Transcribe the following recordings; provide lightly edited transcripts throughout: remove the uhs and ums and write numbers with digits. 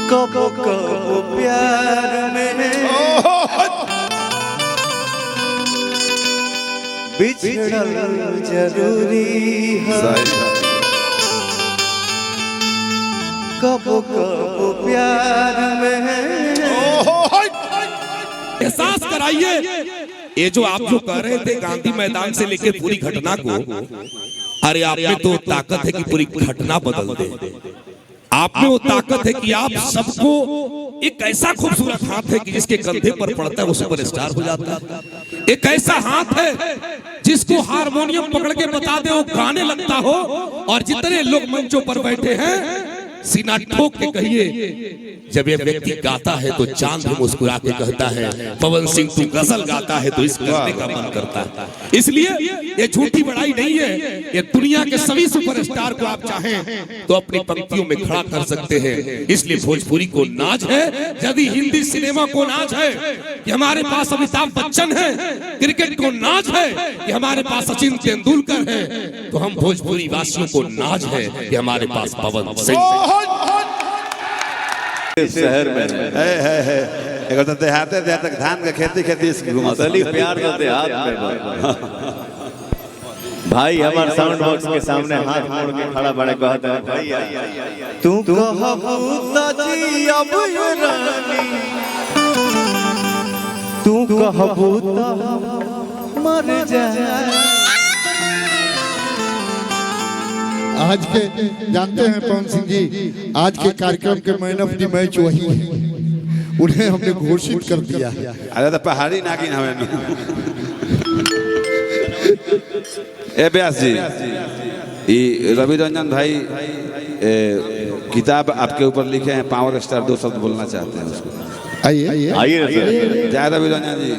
कबो कबो प्यार में बिछड़ल जरूरी है। कबो कबो प्यार में एहसास कराइए। ये जो आप जो कह रहे थे गांधी मैदान से लेके पूरी घटना को, अरे आप में तो ताकत है कि पूरी घटना बदल दे। आप में वो ताकत है कि आप सबको एक ऐसा खूबसूरत हाथ है कि जिसके कंधे पर पड़ता है वो सुपरस्टार हो जाता है। एक ऐसा हाथ है जिसको हारमोनियम पकड़ के बता दे वो गाने लगता हो। और जितने लोग मंचों पर बैठे हैं सीना ठोक के कहिए, जब ये व्यक्ति गाता है तो चांद भी मुस्कुरा के कहता है पवन सिंह तू गजल गाता है तो इस करने का मन करता है। इसलिए ये झूठी बड़ाई नहीं है। ये दुनिया के सभी सुपरस्टार को आप चाहें तो अपनी पंक्तियों में खड़ा कर सकते हैं। इसलिए भोजपुरी को नाज है, यदि हिंदी सिनेमा को नाज है कि हमारे पास अमिताभ बच्चन है, क्रिकेट को नाज है कि हमारे पास सचिन तेंदुलकर है, तो हम भोजपुरी वासियों को नाज है कि हमारे पास पवन सिंह शहर में है। एक तो देहाते देहात धान का खेती असली प्यार का देहात में भाई हमारे साउंड बॉक्स के सामने हाथ मोड़ के खड़ा बड़े कहता है भाई तू कहबूता जी अब ये रानी, तू कहबूता मर जाए। आज के जानते हैं पवन सिंह जी, आज के कार्यक्रम के मैन ऑफ द मैच वही है, उन्हें हमने घोषित कर दिया। अरे तो पहाड़ी नागिन हमें ए व्यास जी, ये रवि रंजन भाई किताब आपके ऊपर लिखे हैं पावर स्टार, दो शब्द बोलना चाहते हैं उसको। आइए आइए जय रवि रंजन जी।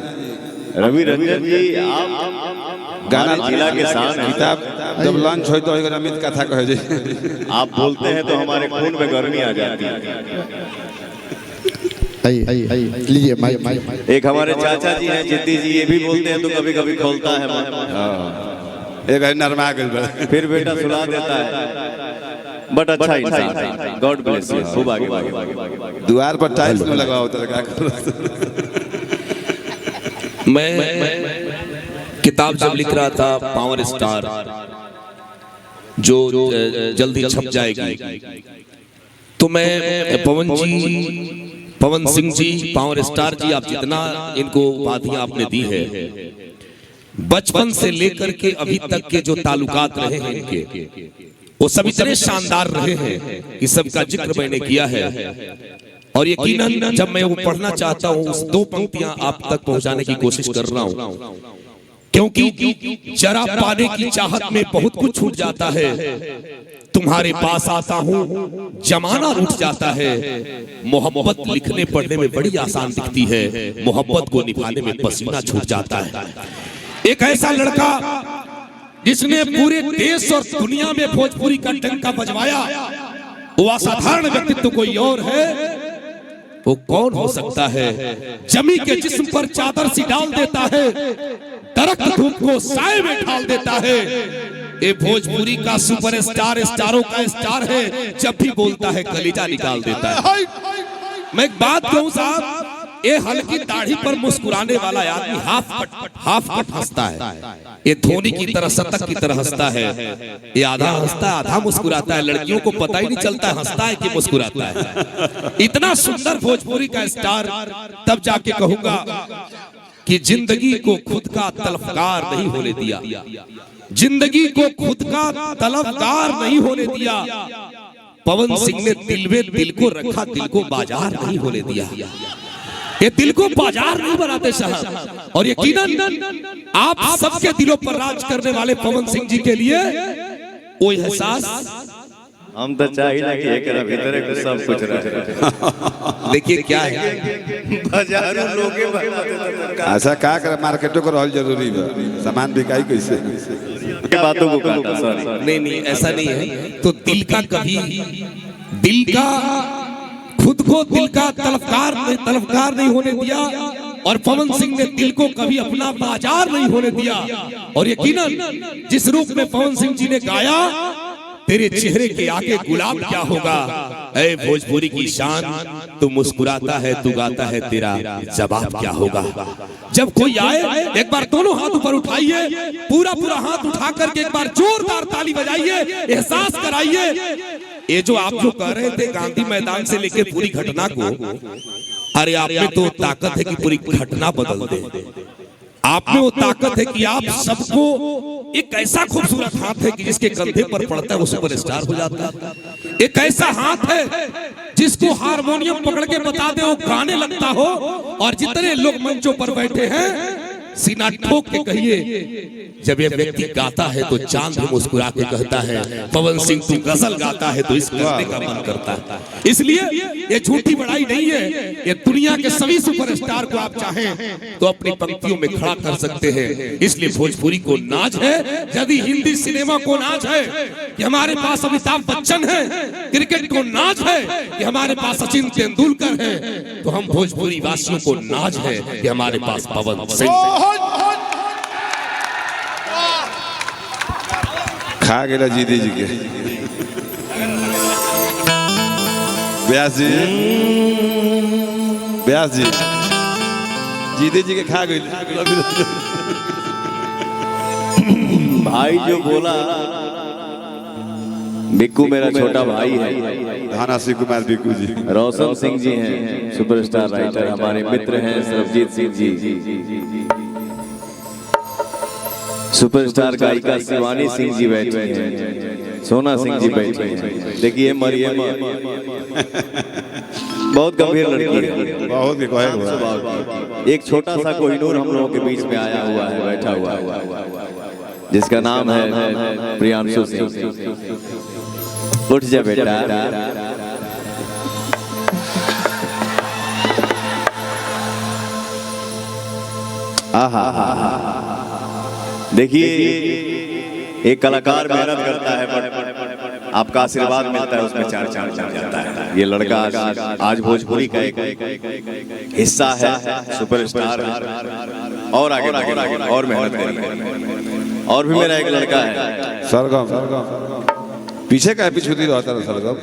रवि रंजन जी आप गाना जिला के साथ किताब जब लॉन्च हो तो अमित कथा कहे जी आप बोलते हैं तो हमारे खून में गर्मी आ जाती है। आइए लीजिए माइक। एक हमारे चाचा जी हैं जिद्दी जी, ये भी बोलते हैं तो कभी कभी खोलता है मन। एक है नरमा गल फिर बेटा सुला देता है, बट अच्छा इंसान, गॉड ब्लेस यू। खूब आगे द्वार पर टाइल्स में लगा होता है। मैं किताब जब लिख रहा था पावर स्टार जो जल्दी छप जाएगी, तो मैं पवन सिंह जी, पावर स्टार जी, आप जितना इनको उपाधियां आपने दी है, बचपन से लेकर के अभी तक के जो ताल्लुकात रहे हैं इनके, वो सब इतने शानदार रहे हैं कि सबका जिक्र मैंने किया है। और यकीनन जब मैं वो पढ़ना चाहता हूँ उस दो पंक्तियां आप तक पहुंचाने की कोशिश कर रहा हूँ, क्योंकि जरा पाने की चाहत में बहुत कुछ छूट जाता है। तुम्हारे पास आता हूँ जमाना रूठ जाता है। मोहब्बत लिखने पढ़ने में बड़ी आसान दिखती है, मोहब्बत को निभाने में पसीना छूट जाता है। एक ऐसा लड़का जिसने पूरे देश और दुनिया में भोजपुरी का डंका बजवाया, वो असाधारण व्यक्तित्व कोई और है, वो कौन हो सकता है? जमी के जिस्म पर चादर सी डाल देता है, दरख्त धूप को साए में ढाल देता है। ये भोजपुरी का सुपरस्टार, स्टारों का स्टार है, जब भी बोलता है कलीजा निकाल देता है। मैं एक बात कहूं साहब, ये हल्की दाढ़ी पर मुस्कुराने वाला आदमी हाफ कट हंसता है। ये धोनी की तरह, शतक की तरह हंसता है। ये आधा हंसता है आधा मुस्कुराता है, लड़कियों को पता ही नहीं चलता है हंसता है कि मुस्कुराता है। इतना सुंदर भोजपुरी का स्टार, तब जाके कहूंगा कि जिंदगी को खुद का तलफकार नहीं होने दिया, जिंदगी को खुद का तलफकार नहीं होने दिया। पवन सिंह ने दिल में दिल को रखा, दिल को बाजार नहीं होने दिया। ये दिल को बाजार नहीं बनाते साहब। और यकीनन आप सबके दिलों पर राज करने वाले पवन सिंह जी के लिए वो एहसास हम तो चाहिए कि एक भीतर के सब कुछ रहे। देखिए क्या है, बाजारों लोग ऐसा क्या कर, मार्केटों को रहल जरूरी है, सामान बिकाई कैसे बातों को काटा। सॉरी नहीं ऐसा नहीं है। तो दिल का कभी, दिल का खुद को दिल का तलफकार नहीं होने दिया, और पवन सिंह ने दिल को कभी अपना बाजार नहीं होने दिया। और यकीनन जिस रूप में पवन सिंह जी ने गाया, तेरे चेहरे के आगे गुलाब क्या होगा, ऐ भोजपुरी की शान, तू मुस्कुराता है, तू गाता है, तेरा जवाब क्या होगा। जब कोई आए एक बार दोनों हाथ ऊपर उठाइए, पूरा पूरा हाथ उठा करके एक बार जोरदार ताली बजाइए, एहसास कराइए। ये जो आप जो कह रहे थे गांधी मैदान से लेके पूरी घटना को, अरे आप में तो ताकत है कि पूरी घटना बदल दे। आप में वो ताकत है कि आप सबको, एक ऐसा खूबसूरत हाथ है कि जिसके कंधे पर पड़ता है वो सुपरस्टार हो जाता है। एक ऐसा हाथ है जिसको हारमोनियम पकड़ के बता दे वो गाने लगता हो। और जितने लोग मंचों पर बैठे हैं सीना ठोक के कहिए, जब ये व्यक्ति गाता है तो चांद भी मुस्कुरा के कहता है, पवन सिंह तू गजल गाता है तो इस करने का मन करता है। इसलिए ये झूठी बड़ाई नहीं है, ये दुनिया के सभी सुपरस्टार को आप चाहें तो अपनी पंक्तियों में खड़ा कर सकते हैं। इसलिए भोजपुरी को नाज है, यदि हिंदी सिनेमा को नाज है कि हमारे पास अमिताभ बच्चन है, क्रिकेट को नाज है कि हमारे पास सचिन तेंदुलकर है, तो हम भोजपुरी वासियों को नाज है कि हमारे पास पवन सिंह। खा गेला जीदी जी के व्यास जी, व्यास जी जीदी जी के खा गई। भाई जो बोला, बिक्कू मेरा छोटा भाई है, धाना सिंह कुमार बिक्कू जी, रोशन सिंह जी हैं सुपरस्टार राइटर, हमारे मित्र हैं सरबजीत सिंह जी, सुपरस्टार गायिका शिवानी सिंह जी बैठी हैं, सोना सिंह जी बैठी हैं। देखिए मरियम बहुत गंभीर लड़की है, बहुत एक छोटा सा कोहिनूर हम लोगों के बीच में आया हुआ है, बैठा हुआ है, जिसका नाम है प्रियांशु सिंह। उठ जा बेटा। आहा, देखिए एक कलाकार मेहनत करता है बट आपका आशीर्वाद मिलता है, उसमें चार चांद चढ़ जाता है। ये लड़का आज भोजपुरी का एक हिस्सा है, सुपरस्टार है, और आगे और मेहनत करेंगे। और भी मेरा एक लड़का है सरगम, पीछे का पीछे रहता है सरगम,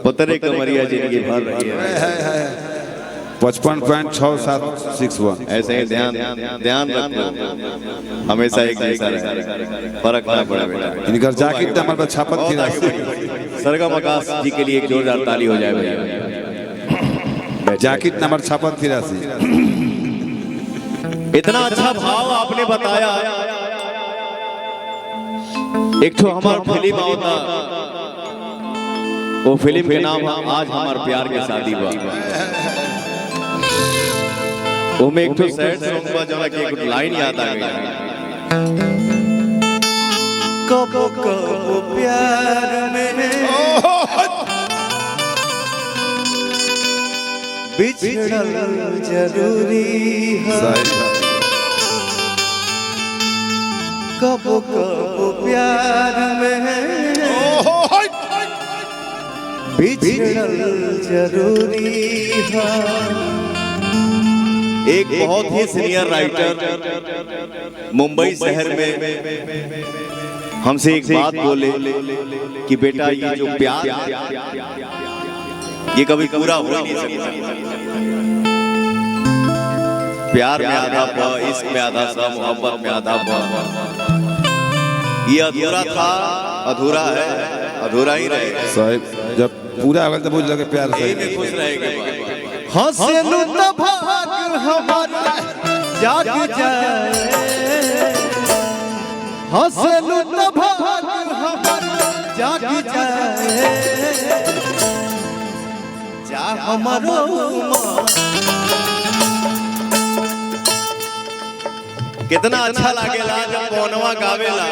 पुतरे कमरिया जिनकी भर रही है 55.6761। ऐसे ही ध्यान रखो, हमेशा एक जैसा रहे, फर्क ना पड़े बेटा। इनका जैकेट नंबर पर छापत थी। सरगम आकाश जी के लिए एक जोरदार ताली हो जाए भैया। जैकेट नंबर छापत थी। इतना अच्छा भाव आपने बताया। एक तो हमारा फिल्म होता, वो फिल्म के नाम आज हमार प्यार के शादी बा। वो में एक तो सैड सॉन्ग बा जहाँ की एक लाइन याद आ गई, कबो कबो प्यार में बिछड़ल जरूरी है, कबो कबो प्यार में बिछड़ल जरूरी है। एक बहुत ही सीनियर राइटर मुंबई शहर में हमसे एक बात बोले कि बेटा ये जो प्यार ये कभी पूरा हो नहीं सकता, प्यार में आधा पा, इश्क में आधा सा, मोहब्बत में आधा पा। ये अधूरा था, अधूरा है, अधूरा ही रहेगा। साहब जब पूरा होगा तो बुझ लगे प्यार से खुश रहेगा। हंसलू तो भाग हमारा जाग जाए, हंसलू तो भाग हमारा जाग जाए, जा हमारो कितना अच्छा लागेला जब पौनवा गावेला।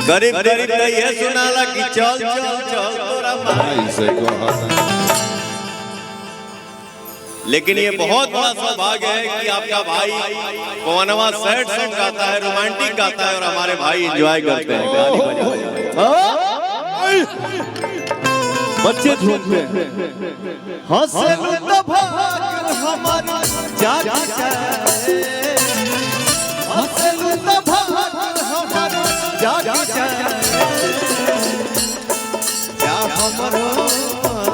गरीब गरीब ये सुनाला कि चल चल चल तोरा माई से को। लेकिन ये बहुत बड़ा सौभाग्य है कि आपका भाई पवनवा सैड सॉन्ग गाता है, रोमांटिक गाता है और हमारे भाई एंजॉय करते हैं। बच्चे झूमते हैं। हंसलू तो भाग हमारा जाग जाए, हंसलू तो हमरो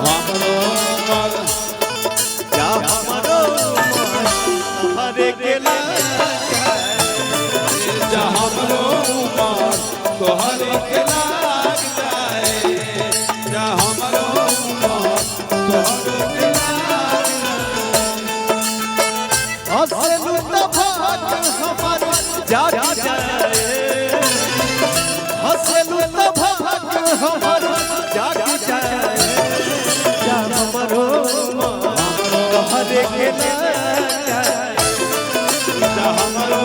हमरो मन जा हमरो हरे के जा हमरो मन तोहरे के लाग जाए जा हमरो मन तोहरे के लाग जाए हंसलू त भाग हमर जाग जाए हंसलू त भाग हमर जाग जाए जा हमरो हरे के जा हमरो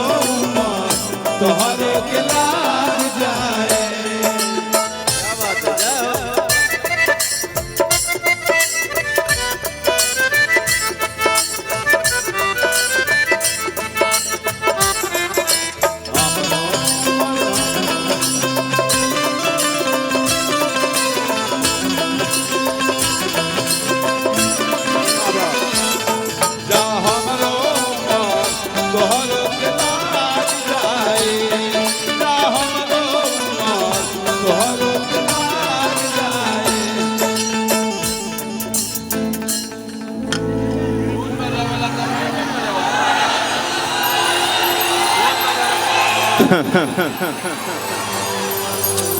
मन तोहरे के लाग जाए जा हमरो मन तोहरे के लाग जाए जा हमरो मन तोहरे के लाग जाए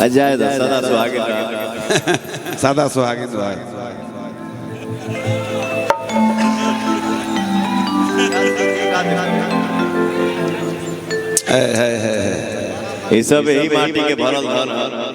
अजय दा सदा सुहागिन रहा सादा सुहागिन दुआ ये सब यही माटी के भरल धन